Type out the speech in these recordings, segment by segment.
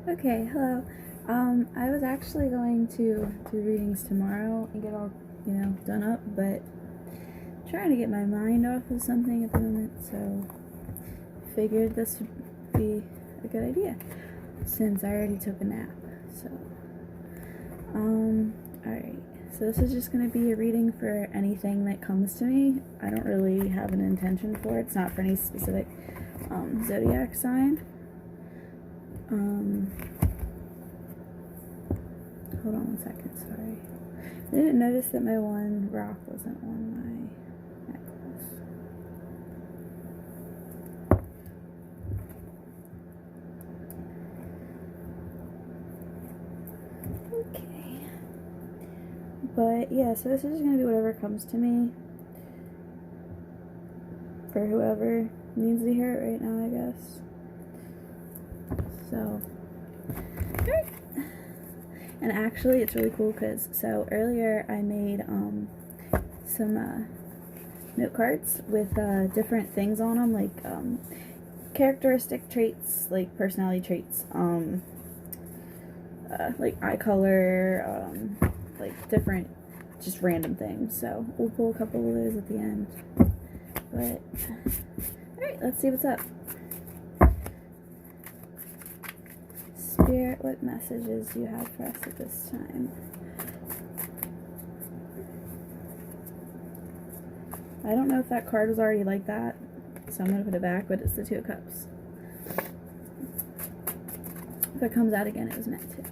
Okay, hello. I was actually going to do readings tomorrow and get all, done up, but trying to get my mind off of something at the moment, so figured this would be a good idea since I already took a nap. So, alright. So this is just going to be a reading for anything that comes to me. I don't really have an intention for it. It's not for any specific zodiac sign. Hold on one second, sorry. I didn't notice that my one rock wasn't on my necklace. Okay. But yeah, so this is just going to be whatever comes to me. For whoever needs to hear it right now, I guess. So, alright. And actually, it's really cool because, so earlier I made some note cards with different things on them, like characteristic traits, like personality traits, like eye color, like different, just random things. So we'll pull a couple of those at the end. But, alright, let's see what's up. Spirit, what messages do you have for us at this time? I don't know if that card was already like that, so I'm going to put it back, but it's the Two of Cups. If it comes out again, it was meant to.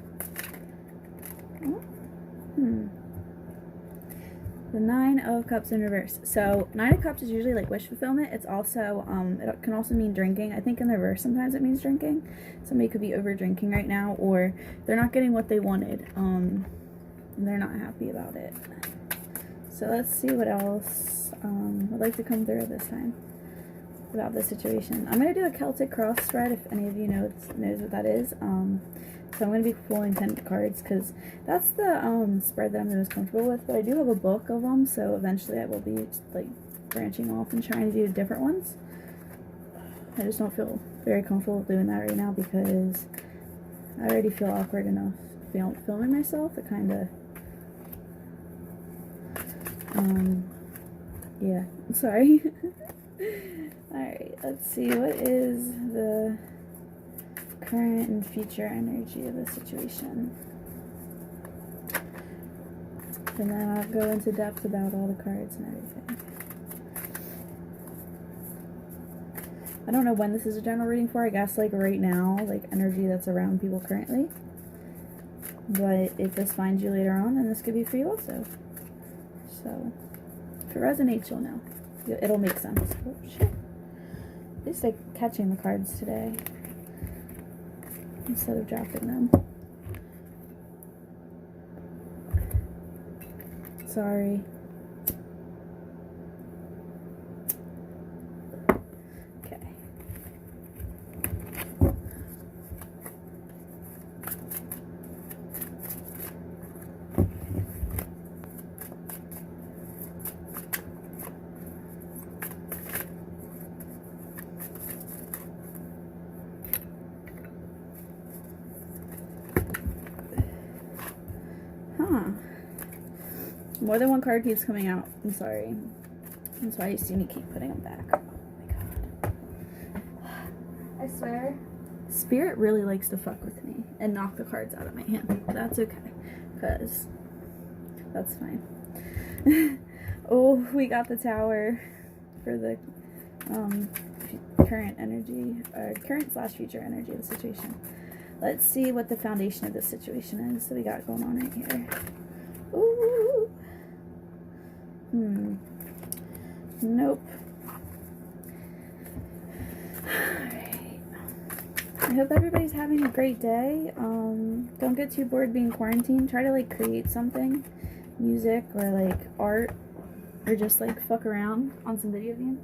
The Nine of Cups in reverse. So, Nine of Cups is usually like wish fulfillment. It's also, it can also mean drinking. I think in the reverse sometimes it means drinking. Somebody could be over drinking right now, or they're not getting what they wanted, and they're not happy about it. So let's see what else would like to come through this time about this situation. I'm going to do a Celtic cross spread if any of you knows what that is. So I'm going to be pulling 10 cards because that's the spread that I'm the most comfortable with. But I do have a book of them, so eventually I will be like branching off and trying to do different ones. I just don't feel very comfortable doing that right now because I already feel awkward enough filming myself. It kind of, yeah, sorry. Alright, let's see, what is the current and future energy of the situation? And then I'll go into depth about all the cards and everything. I don't know when this is a general reading for. I guess like right now, like energy that's around people currently. But if this finds you later on, then this could be for you also. So, if it resonates, you'll know. It'll make sense. Oh, shit. At least I'm catching the cards today instead of dropping them. Sorry. Okay. Huh. More than one card keeps coming out. I'm sorry. That's why you see me keep putting them back. Oh my god. I swear. Spirit really likes to fuck with me and knock the cards out of my hand. That's okay. Because that's fine. Oh, we got the Tower for the current energy, or current/future energy of the situation. Let's see what the foundation of this situation is that we got going on right here. Ooh. Nope. Alright. I hope everybody's having a great day. Don't get too bored being quarantined. Try to like create something. Music or like art. Or just like fuck around on some video games.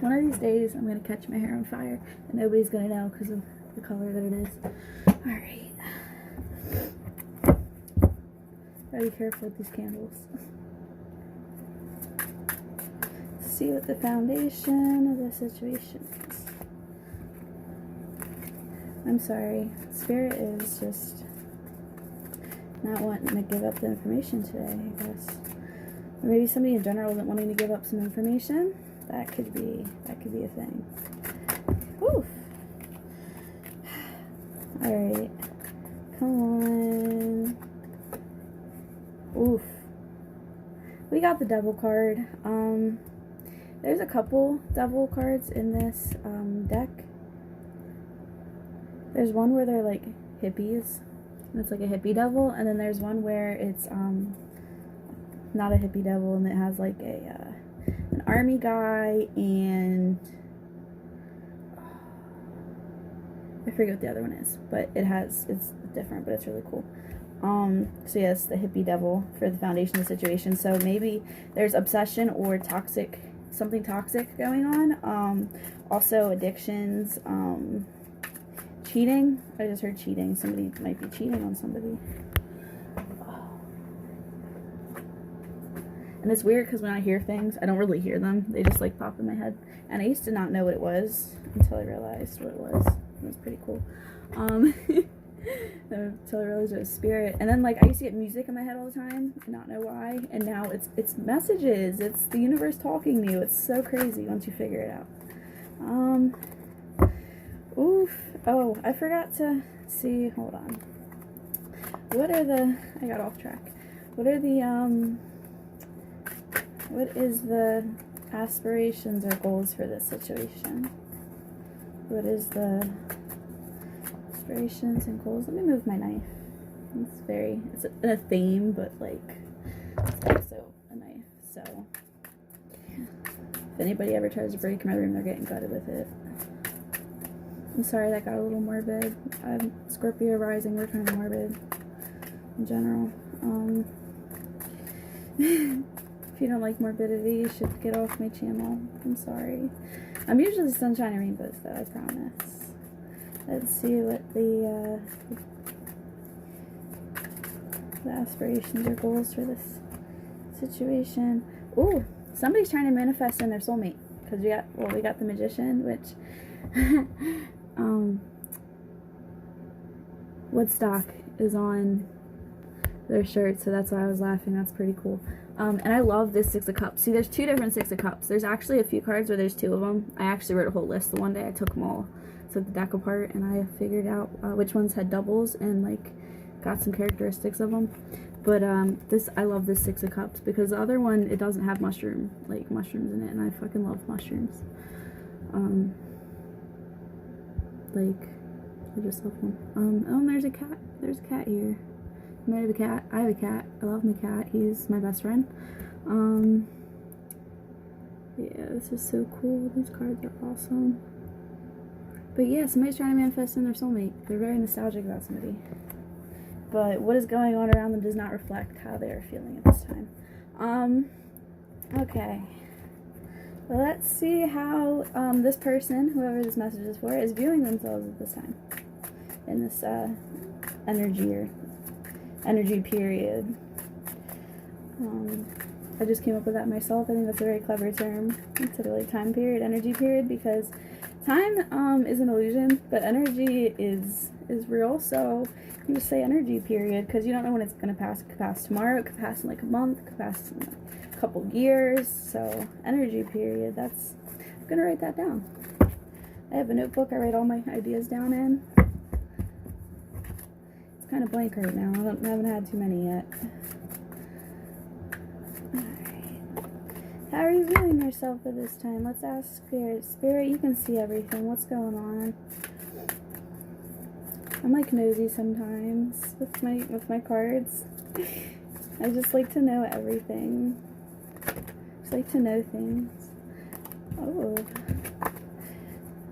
One of these days I'm going to catch my hair on fire and nobody's going to know because of the color that it is. Alright. Gotta be careful with these candles. Let's see what the foundation of the situation is. I'm sorry. Spirit is just not wanting to give up the information today, I guess. Or maybe somebody in general isn't wanting to give up some information. That could be a thing. Oof. Alright. Come on. Oof. We got the devil card. There's a couple devil cards in this deck. There's one where they're like hippies, and it's like a hippie devil, and then there's one where it's not a hippie devil, and it has like a an army guy, and I forget what the other one is, but it's different, but it's really cool. So yes, the hippie devil for the foundation of the situation. So maybe there's obsession or something toxic going on. Also addictions, cheating. I just heard cheating. Somebody might be cheating on somebody. And it's weird because when I hear things, I don't really hear them. They just like pop in my head. And I used to not know what it was until I realized what it was. It was pretty cool. Until I realized it was spirit. And then like I used to get music in my head all the time and not know why. And now it's messages. It's the universe talking to you. It's so crazy once you figure it out. Oof. Oh, I forgot to see. Hold on. I got off track. What is the aspirations or goals for this situation? What is the aspirations and goals? Let me move my knife. It's a theme, but like, it's also a knife. So, if anybody ever tries to break my room, they're getting gutted with it. I'm sorry that got a little morbid. I'm Scorpio rising, we're kind of morbid in general. If you don't like morbidity, you should get off my channel. I'm sorry. I'm usually sunshine and rainbows though, I promise. Let's see what the aspirations or goals for this situation. Ooh, somebody's trying to manifest in their soulmate. Because we got the magician, which Woodstock is on their shirt, so that's why I was laughing. That's pretty cool. And I love this Six of Cups. See, there's two different Six of Cups. There's actually a few cards where there's two of them. I actually wrote a whole list the one day. I took them all, took the deck apart, and I figured out which ones had doubles and like got some characteristics of them. But I love this Six of Cups because the other one, it doesn't have mushrooms in it, and I fucking love mushrooms. I just love them. Oh, and there's a cat. There's a cat here. I have a cat. I have a cat. I love my cat. He's my best friend. Yeah, this is so cool. These cards are awesome. But yeah, somebody's trying to manifest in their soulmate. They're very nostalgic about somebody. But what is going on around them does not reflect how they're feeling at this time. Okay. Well, let's see how this person, whoever this message is for, is viewing themselves at this time. In this energy period. I just came up with that myself. I think that's a very clever term instead of like time period, energy period, because time is an illusion, but energy is real. So you just say energy period because you don't know when it's gonna pass. It could pass tomorrow. It could pass in like a month. It could pass in a couple years. So energy period. I'm gonna write that down. I have a notebook I write all my ideas down in. It's kind of blank right now. I haven't had too many yet. How are you viewing yourself at this time? Let's ask Spirit. Spirit, you can see everything. What's going on? I'm like nosy sometimes with my cards. I just like to know everything. Just like to know things. Oh.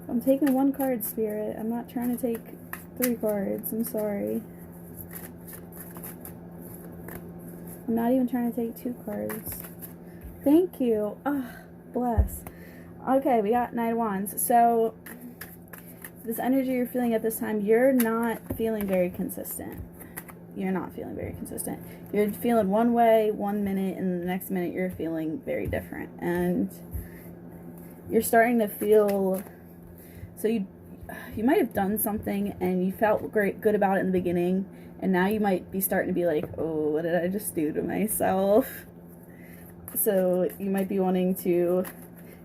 I'm taking one card, Spirit. I'm not trying to take 3 cards. I'm sorry. I'm not even trying to take 2 cards. Thank you. Oh, bless. Okay, we got Knight of Wands. So, this energy you're feeling at this time, you're not feeling very consistent. You're not feeling very consistent. You're feeling one way 1 minute, and the next minute you're feeling very different. And you're starting to feel... So you might have done something and you felt good about it in the beginning, and now you might be starting to be like, oh, what did I just do to myself? So you might be wanting to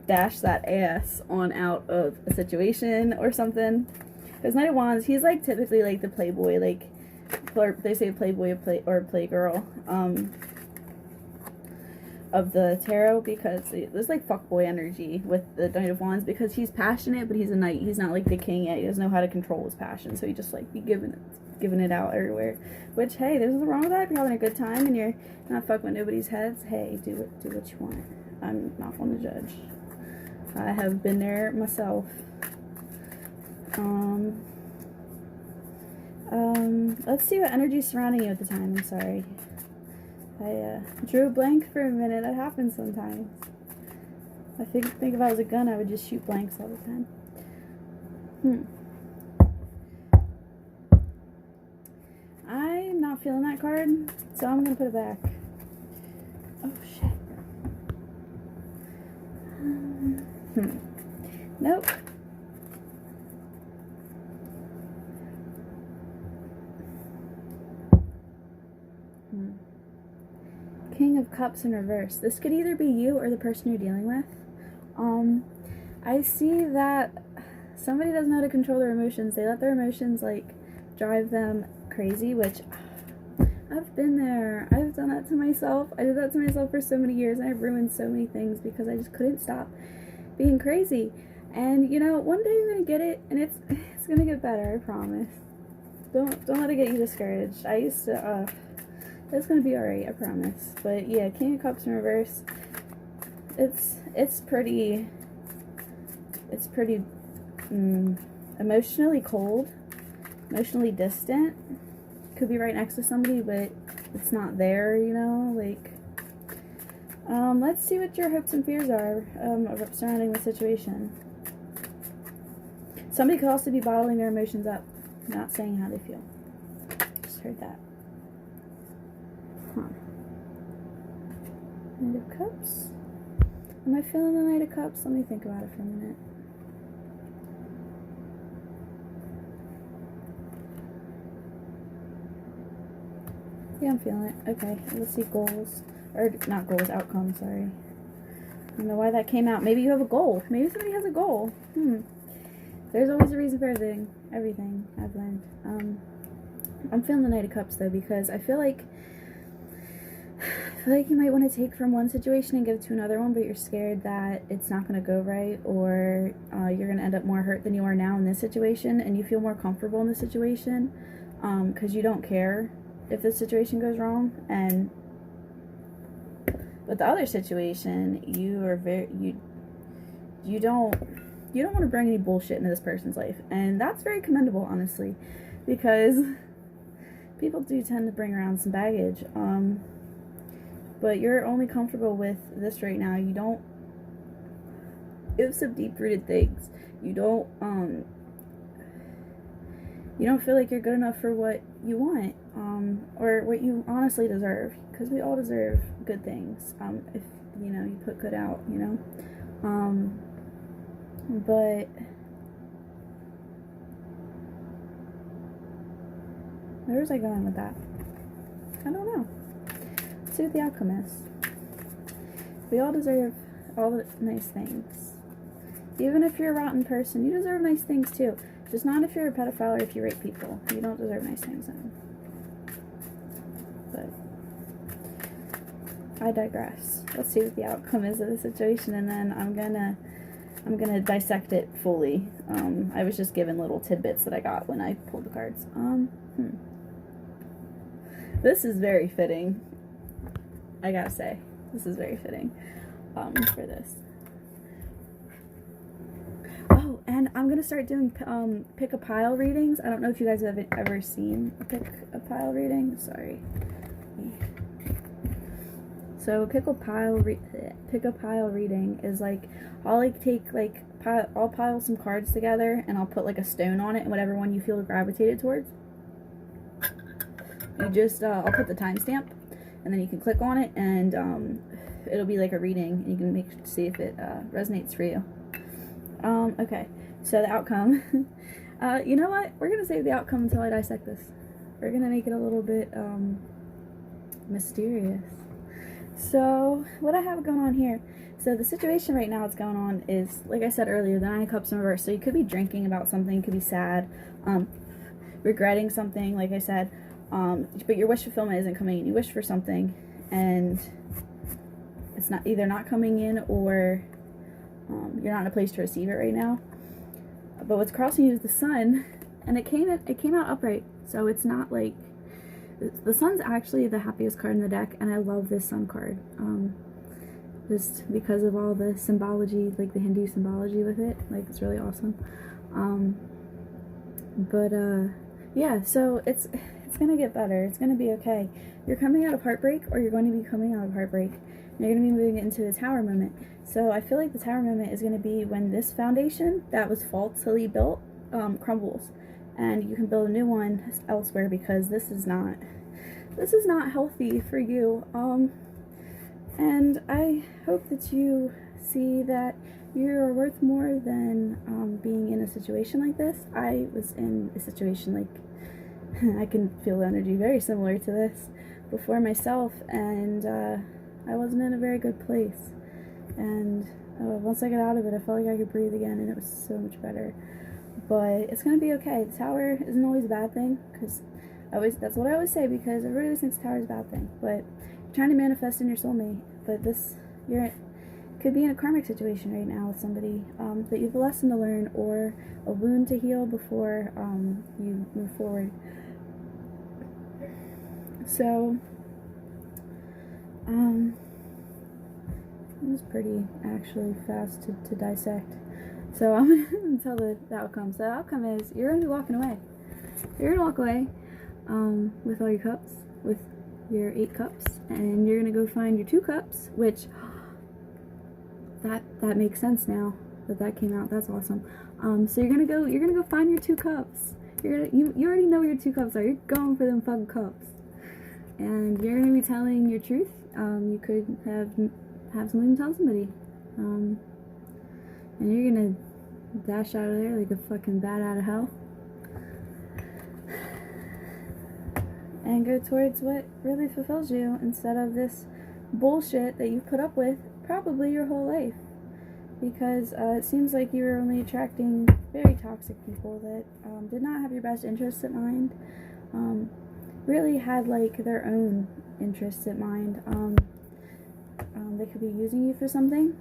dash that ass on out of a situation or something. Because Knight of Wands, he's like typically like the playboy, like they say playboy or playgirl of the tarot, because there's like fuckboy energy with the Knight of Wands, because he's passionate, but he's a knight. He's not like the king yet. He doesn't know how to control his passion, so he just like be giving it out everywhere. Which, hey, there's nothing wrong with that. If you're having a good time and you're not fucking with nobody's heads, hey, do what you want. I'm not one to judge. I have been there myself. Let's see what energy's surrounding you at the time. I'm sorry. I drew a blank for a minute. That happens sometimes. I think if I was a gun, I would just shoot blanks all the time. I'm not feeling that card, so I'm gonna put it back. Oh shit. Nope. King of Cups in reverse. This could either be you or the person you're dealing with. I see that somebody doesn't know how to control their emotions. They let their emotions like drive them crazy, which I've been there. I've done that to myself. I did that to myself for so many years, and I've ruined so many things because I just couldn't stop being crazy. And you know, one day you're gonna get it, and it's gonna get better. I promise. Don't let it get you discouraged. I used to. It's gonna be alright. I promise. But yeah, King of Cups in reverse. It's pretty emotionally cold, emotionally distant. Could be right next to somebody, but it's not there. You know, like. Let's see what your hopes and fears are surrounding the situation. Somebody could also be bottling their emotions up, not saying how they feel. Just heard that. Huh. Knight of Cups. Am I feeling the Knight of Cups? Let me think about it for a minute. Yeah, I'm feeling it. Okay, let's see goals. Or, not goals, outcomes, sorry. I don't know why that came out. Maybe you have a goal. Maybe somebody has a goal. There's always a reason for everything I've learned. I'm feeling the Knight of Cups, though, because I feel like you might want to take from one situation and give to another one, but you're scared that it's not going to go right, or you're going to end up more hurt than you are now in this situation, and you feel more comfortable in this situation because you don't care if this situation goes wrong. And with the other situation, you don't want to bring any bullshit into this person's life, and that's very commendable, honestly, because people do tend to bring around some baggage. But you're only comfortable with this right now. You have some deep-rooted things. You don't feel like you're good enough for what you want, or what you honestly deserve, because we all deserve good things, if, you put good out, but where was I going with that? I don't know. Let's see what the outcome is. We all deserve all the nice things. Even if you're a rotten person, you deserve nice things too. Just not if you're a pedophile or if you rape people. You don't deserve nice things then. But I digress. Let's see what the outcome is of the situation, and then I'm gonna dissect it fully. I was just given little tidbits that I got when I pulled the cards. This is very fitting. I gotta say, this is very fitting for this. Oh, and I'm gonna start doing pick a pile readings. I don't know if you guys have ever seen a pick a pile reading. Sorry. So pick a pile reading is like, I'll I'll pile some cards together and I'll put like a stone on it, and whatever one you feel gravitated towards, you just I'll put the timestamp, and then you can click on it, and it'll be like a reading, and you can see if it resonates for you. Okay, So the outcome, you know what? We're gonna save the outcome until I dissect this. We're gonna make it a little bit mysterious. So what I have going on here. So the situation right now that's going on is, like I said earlier, the Nine of Cups in reverse. So you could be drinking about something, you could be sad, regretting something, like I said, but your wish fulfillment isn't coming in. You wish for something, and it's not either not coming in, or you're not in a place to receive it right now. But what's crossing you is the sun, and it came out upright. So it's not like, the sun's actually the happiest card in the deck, and I love this sun card. Just because of all the symbology, like the Hindu symbology with it, like it's really awesome. Yeah, so it's gonna get better. It's gonna be okay. You're coming out of heartbreak, or you're going to be coming out of heartbreak. You're going to be moving into the Tower moment. So I feel like the Tower moment is going to be when this foundation that was falsely built crumbles, and you can build a new one elsewhere, because this is not healthy for you. And I hope that you see that you're worth more than being in a situation like this. I was in a situation like, I can feel the energy very similar to this before myself, and I wasn't in a very good place. And once I got out of it, I felt like I could breathe again, and it was so much better. But it's gonna be okay. The Tower isn't always a bad thing, because that's what I always say, because everybody always thinks the Tower is a bad thing. But you're trying to manifest in your soulmate, but could be in a karmic situation right now with somebody that you have a lesson to learn, or a wound to heal before you move forward. So it was pretty actually fast to dissect. So I'm gonna tell the outcome. So the outcome is, you're gonna be walking away. You're gonna walk away with all your cups, with your 8 cups, and you're gonna go find your 2 cups, which that makes sense now that came out. That's awesome. So you're gonna go find your 2 cups. You already know where your 2 cups are. You're going for them fucking cups, and you're gonna be telling your truth. You could have something to tell somebody, and you're gonna dash out of there like a fucking bat out of hell, and go towards what really fulfills you, instead of this bullshit that you've put up with probably your whole life. Because it seems like you were only attracting very toxic people that did not have your best interests at mind, really had like their own interests at mind. They could be using you for something,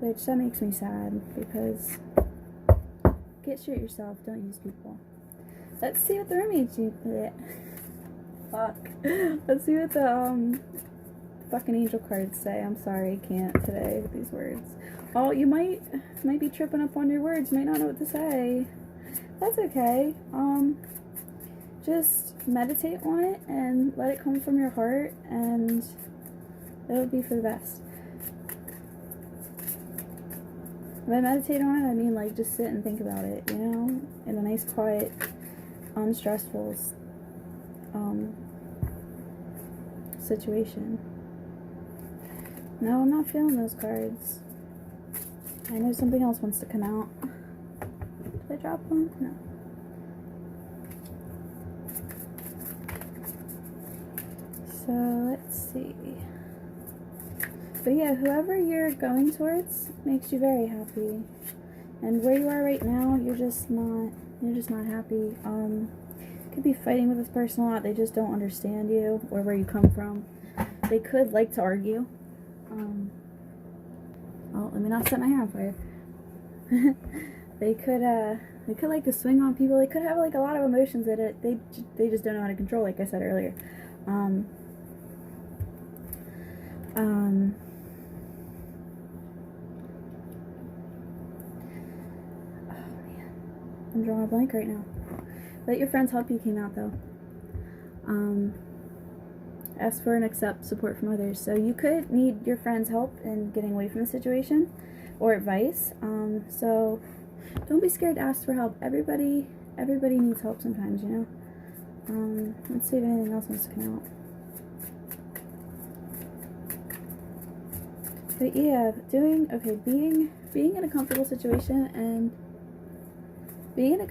which that makes me sad, because get shit yourself, don't use people. Let's see what the roommates fuck. Let's see what the fucking angel cards say. I'm sorry, I can't today with these words. Oh, you might be tripping up on your words, might not know what to say. That's okay. Just meditate on it and let it come from your heart, and it'll be for the best. When I meditate on it, I mean like just sit and think about it, you know, in a nice, quiet, unstressful situation. No, I'm not feeling those cards. I know something else wants to come out. Did I drop one? No. So let's see. But yeah, whoever you're going towards makes you very happy. And where you are right now, you're just not happy. Could be fighting with this person a lot. They just don't understand you or where you come from. They could like to argue. Oh, let me not set my hair on fire. They could like to swing on people. They could have like a lot of emotions that they just don't know how to control, like I said earlier. Oh man, I'm drawing a blank right now. Let your friends help you came out though. Ask for and accept support from others. So you could need your friends' help in getting away from the situation, or advice. So don't be scared to ask for help. Everybody needs help sometimes, you know. Let's see if anything else wants to come out. But yeah, being being in a comfortable situation and being in a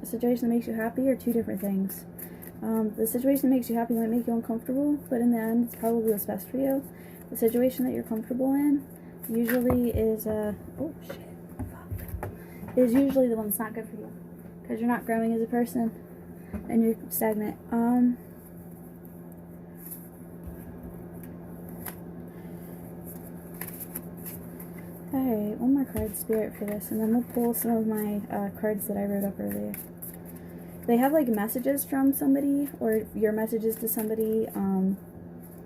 a situation that makes you happy are two different things. The situation that makes you happy might make you uncomfortable, but in the end, it's probably what's best for you. The situation that you're comfortable in usually is is usually the one that's not good for you, because you're not growing as a person and you're stagnant. Alright, one more card, Spirit, for this, and then we'll pull some of my cards that I wrote up earlier. They have like messages from somebody, or your messages to somebody,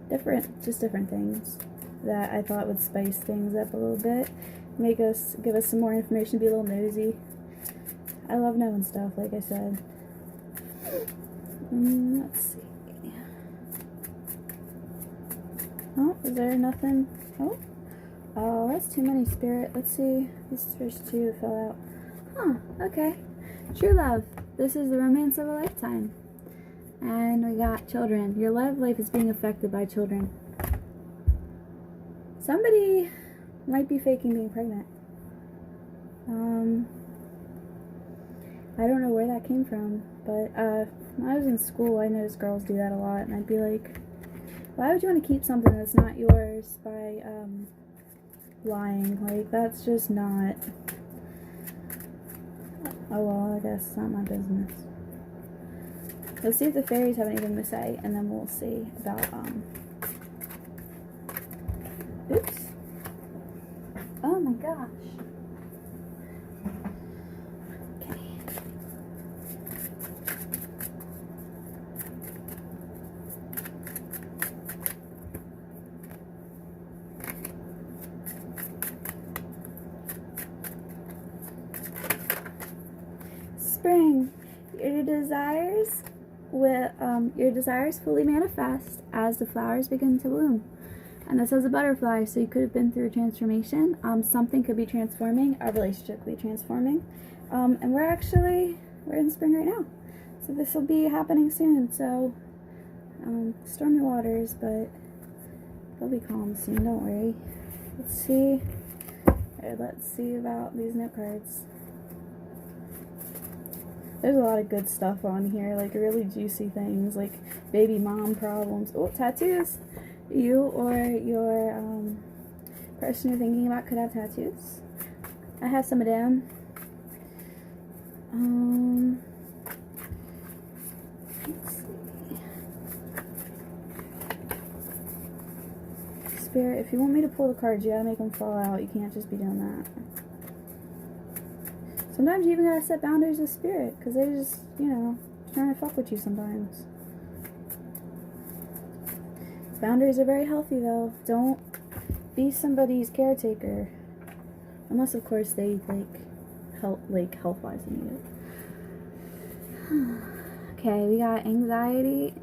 different things that I thought would spice things up a little bit, give us some more information, be a little nosy. I love knowing stuff, like I said. Let's see. Oh, is there nothing? Oh, that's too many, Spirit. Let's see. These first two fell out. Huh, okay. True love. This is the romance of a lifetime. And we got children. Your love life is being affected by children. Somebody might be faking being pregnant. I don't know where that came from, but when I was in school, I noticed girls do that a lot, and I'd be like, why would you want to keep something that's not yours by lying? Like, that's just not... Oh well, I guess it's not my business. Let's see if the fairies have anything to say, and then we'll see about, oops. Oh my gosh. Okay. Spring. Your desires fully manifest as the flowers begin to bloom. And this is a butterfly, so you could have been through a transformation. Something could be transforming, a relationship could be transforming. And we're in spring right now. So this will be happening soon. So, stormy waters, but they'll be calm soon, don't worry. Let's see. Alright, let's see about these note cards. There's a lot of good stuff on here, like really juicy things, like baby mom problems. Oh, tattoos. You or your person you're thinking about could have tattoos. I have some of them. Let's see. Spirit, if you want me to pull the cards, you gotta make them fall out. You can't just be doing that. Sometimes you even gotta set boundaries with Spirit, because they're just, trying to fuck with you sometimes. Boundaries are very healthy, though. Don't be somebody's caretaker. Unless, of course, they, health-wise need it. Okay, we got anxiety.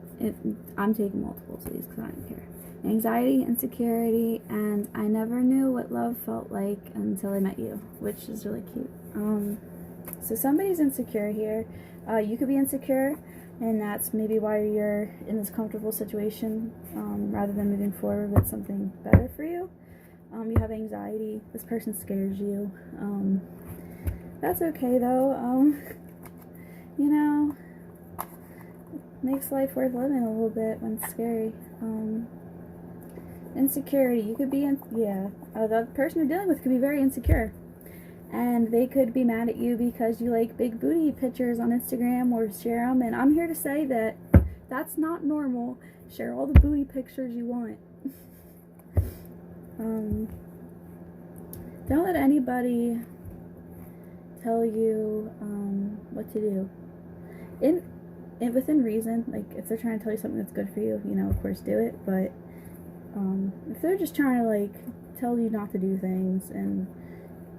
I'm taking multiples of these because I don't care. Anxiety, insecurity, and I never knew what love felt like until I met you, which is really cute. So somebody's insecure here. You could be insecure, and that's maybe why you're in this comfortable situation, rather than moving forward with something better for you. You have anxiety. This person scares you. That's okay, though. Makes life worth living a little bit when it's scary. Insecurity. You could be the person you're dealing with could be very insecure. And they could be mad at you because you like big booty pictures on Instagram or share them. And I'm here to say that that's not normal. Share all the booty pictures you want. Don't let anybody tell you what to do. Within reason, like if they're trying to tell you something that's good for you, of course do it. But if they're just trying to tell you not to do things and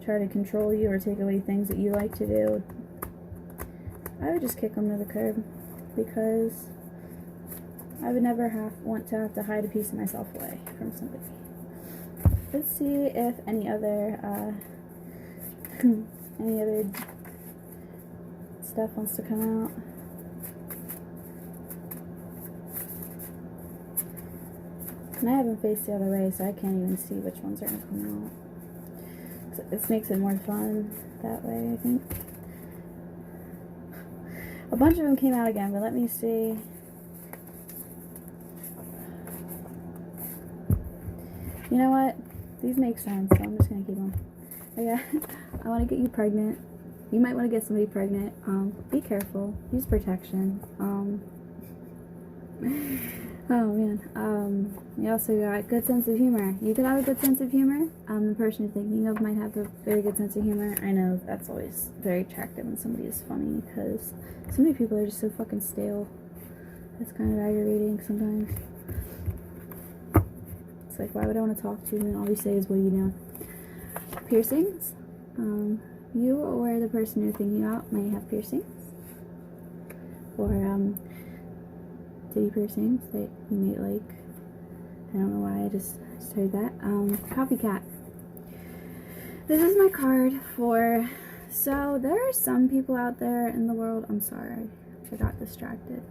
try to control you or take away things that you like to do, I would just kick them to the curb, because I would never want to have to hide a piece of myself away from somebody. Let's see if any other stuff wants to come out. And I have them faced the other way, so I can't even see which ones are going to come out. It makes it more fun that way, I think. A bunch of them came out again, but let me see. You know what? These make sense, so I'm just going to keep them. Okay. I want to get you pregnant. You might want to get somebody pregnant. Be careful. Use protection. Oh man. You also got good sense of humor. You could have a good sense of humor. The person you're thinking of might have a very good sense of humor. I know that's always very attractive when somebody is funny, because so many people are just so fucking stale. It's kind of aggravating sometimes. It's like, why would I want to talk to you and all you say is, what do you know? Piercings. You or the person you're thinking about may have piercings. Or titty piercings that you may like. I don't know why I just heard that. Copycat. This is my card for, so there are some people out there in the world, I'm sorry, I got distracted.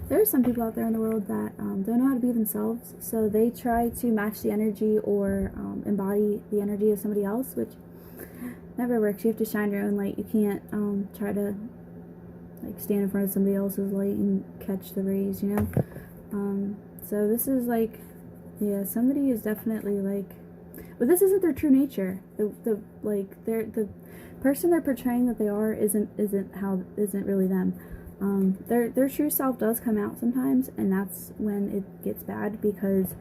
There are some people out there in the world that don't know how to be themselves, so they try to match the energy or embody the energy of somebody else, which never works. You have to shine your own light. You can't try to like stand in front of somebody else's light and catch the rays, you know? So this is like, yeah, somebody is definitely like, but this isn't their true nature. The person they're portraying that they are isn't really them. Their true self does come out sometimes, and that's when it gets bad, because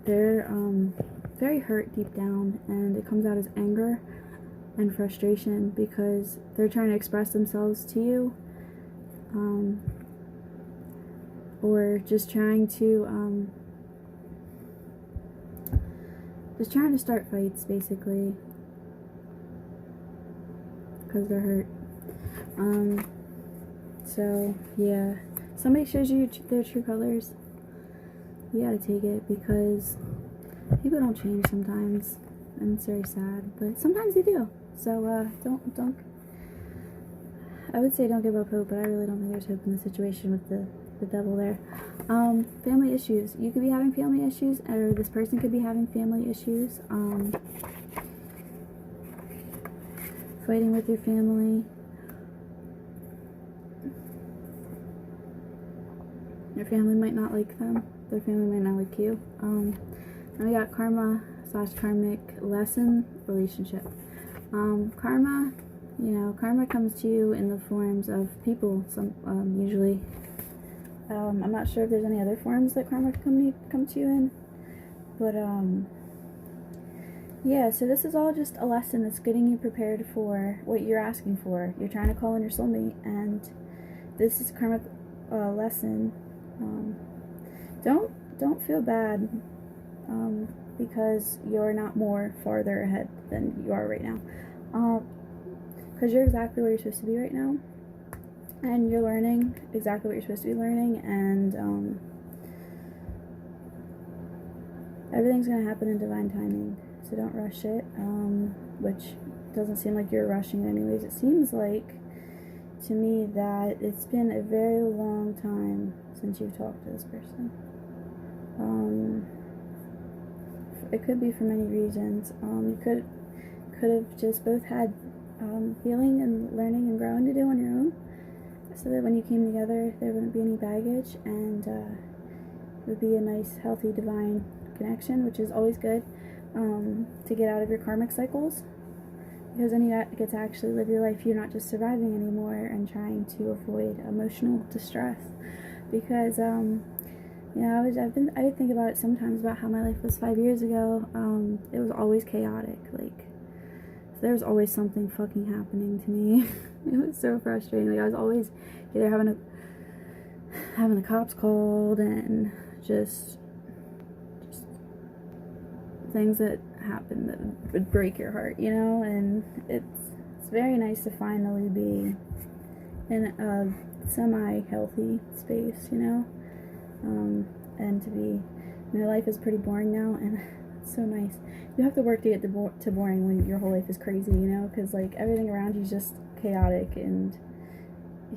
they're very hurt deep down, and it comes out as anger and frustration because they're trying to express themselves to you, or just trying to start fights, basically, because they're hurt. So yeah, somebody shows you their true colors, you gotta take it, because people don't change sometimes, and it's very sad, but sometimes they do. So don't I would say don't give up hope, but I really don't think there's hope in the situation with the devil there. Family issues. You could be having family issues, or this person could be having family issues. Fighting with your family. Your family might not like them. Their family might not like you. And we got karma / karmic lesson relationship. Karma, you know, karma comes to you in the forms of people. Usually. I'm not sure if there's any other forms that karma can come to you in, but yeah. So this is all just a lesson that's getting you prepared for what you're asking for. You're trying to call in your soulmate, and this is a karmic lesson. Don't feel bad because you're not more farther ahead than you are right now, because you're exactly where you're supposed to be right now, and you're learning exactly what you're supposed to be learning, and everything's gonna happen in divine timing, so don't rush it, which doesn't seem like you're rushing it anyways. It seems like to me that it's been a very long time since you've talked to this person. It could be for many reasons. You could have just both had healing and learning and growing to do on your own, so that when you came together there wouldn't be any baggage, and it would be a nice, healthy, divine connection, which is always good to get out of your karmic cycles, because then you get to actually live your life. You're not just surviving anymore and trying to avoid emotional distress, because you know, I think about it sometimes about how my life was 5 years ago. It was always chaotic. Like, there was always something fucking happening to me. It was so frustrating. Like, I was always either having the cops called, and just things that happened that would break your heart, you know. And it's very nice to finally be in a semi-healthy space, you know. And to be, your life is pretty boring now, and it's so nice. You have to work to get to boring when your whole life is crazy, you know, because like everything around you is just chaotic, and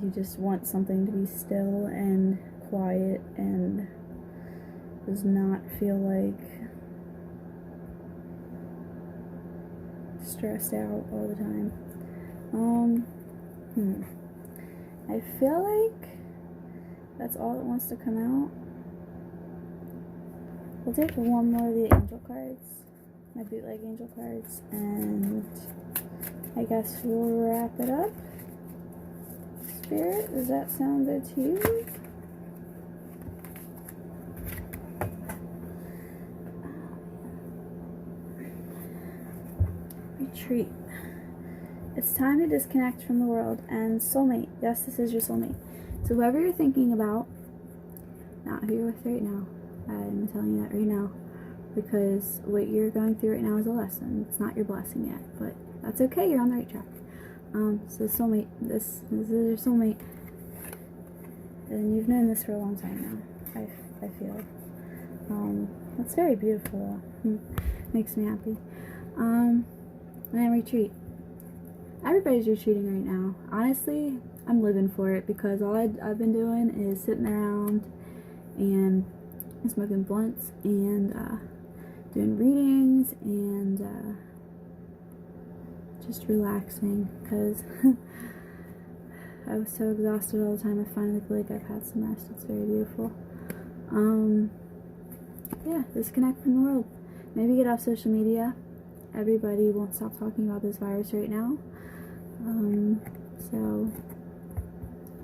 you just want something to be still and quiet and does not feel like stressed out all the time. I feel like that's all that wants to come out. We'll take one more of the angel cards, my bootleg angel cards, and I guess we'll wrap it up. Spirit, does that sound good to you? Retreat. It's time to disconnect from the world. And soulmate, yes, this is your soulmate. So whoever you're thinking about, not who you're with right now, I'm telling you that right now, because what you're going through right now is a lesson. It's not your blessing yet, but that's okay. You're on the right track. So soulmate, this is your soulmate, and you've known this for a long time now. I feel. That's very beautiful. Makes me happy. And retreat. Everybody's retreating right now. Honestly, I'm living for it because all I've been doing is sitting around and smoking blunts and doing readings and just relaxing because I was so exhausted all the time. I finally feel like I've had some rest. It's very beautiful. Yeah, disconnect from the world. Maybe get off social media. Everybody won't stop talking about this virus right now. So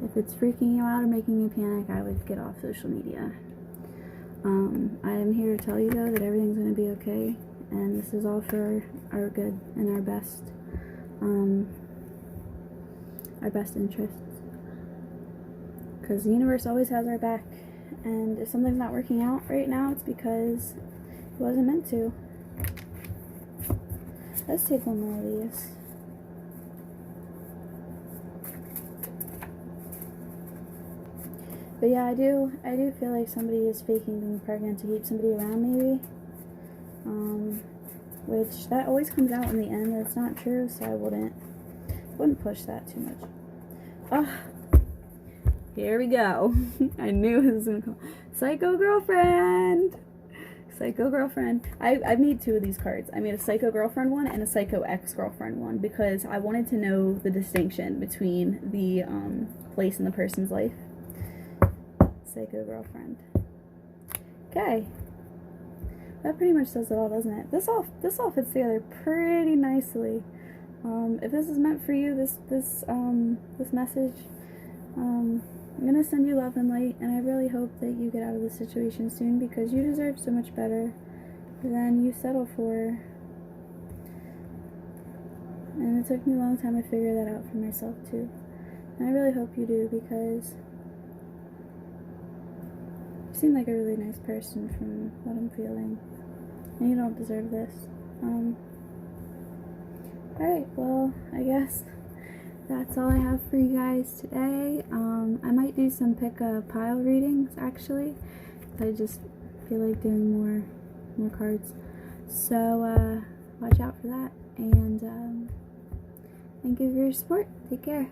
if it's freaking you out or making you panic, I would get off social media. I am here to tell you though that everything's going to be okay, and this is all for our good and our best interests. Because the universe always has our back, and if something's not working out right now, it's because it wasn't meant to. Let's take one more of these. But yeah, I do feel like somebody is faking being pregnant to keep somebody around, maybe. Which that always comes out in the end. That's not true, so I wouldn't push that too much. Oh, here we go. I knew it was gonna come. Psycho girlfriend. Psycho girlfriend. I made two of these cards. I made a psycho girlfriend one and a psycho ex-girlfriend one because I wanted to know the distinction between the place in the person's life. Psycho girlfriend. Okay. That pretty much says it all, doesn't it? This all fits together pretty nicely. If this is meant for you, this message, I'm gonna send you love and light, and I really hope that you get out of this situation soon because you deserve so much better than you settle for. And it took me a long time to figure that out for myself too. And I really hope you do because you seem like a really nice person from what I'm feeling. And you don't deserve this. Alright, well, I guess that's all I have for you guys today. I might do some pick a pile readings actually. I just feel like doing more cards. So watch out for that, and thank you for your support. Take care.